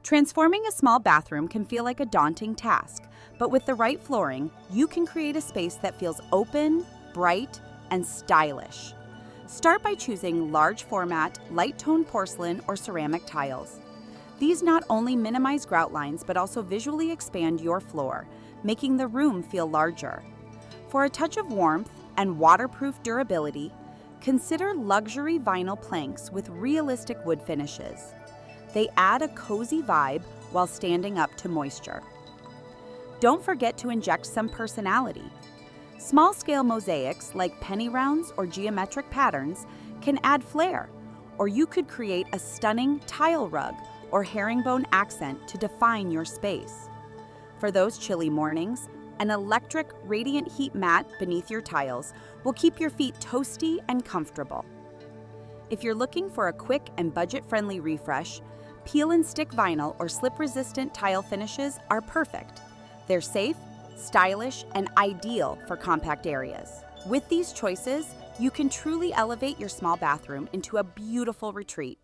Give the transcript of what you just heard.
Transforming a small bathroom can feel like a daunting task, but with the right flooring, you can create a space that feels open, bright, and stylish. Start by choosing large format, light tone porcelain or ceramic tiles. These not only minimize grout lines but also visually expand your floor, making the room feel larger. For a touch of warmth and waterproof durability, consider luxury vinyl planks with realistic wood finishes. They add a cozy vibe while standing up to moisture. Don't forget to inject some personality. Small-scale mosaics like penny rounds or geometric patterns can add flair, or you could create a stunning tile rug or herringbone accent to define your space. For those chilly mornings, an electric radiant heat mat beneath your tiles will keep your feet toasty and comfortable. If you're looking for a quick and budget-friendly refresh, peel and stick vinyl or slip-resistant tile finishes are perfect. They're safe, stylish, and ideal for compact areas. With these choices, you can truly elevate your small bathroom into a beautiful retreat.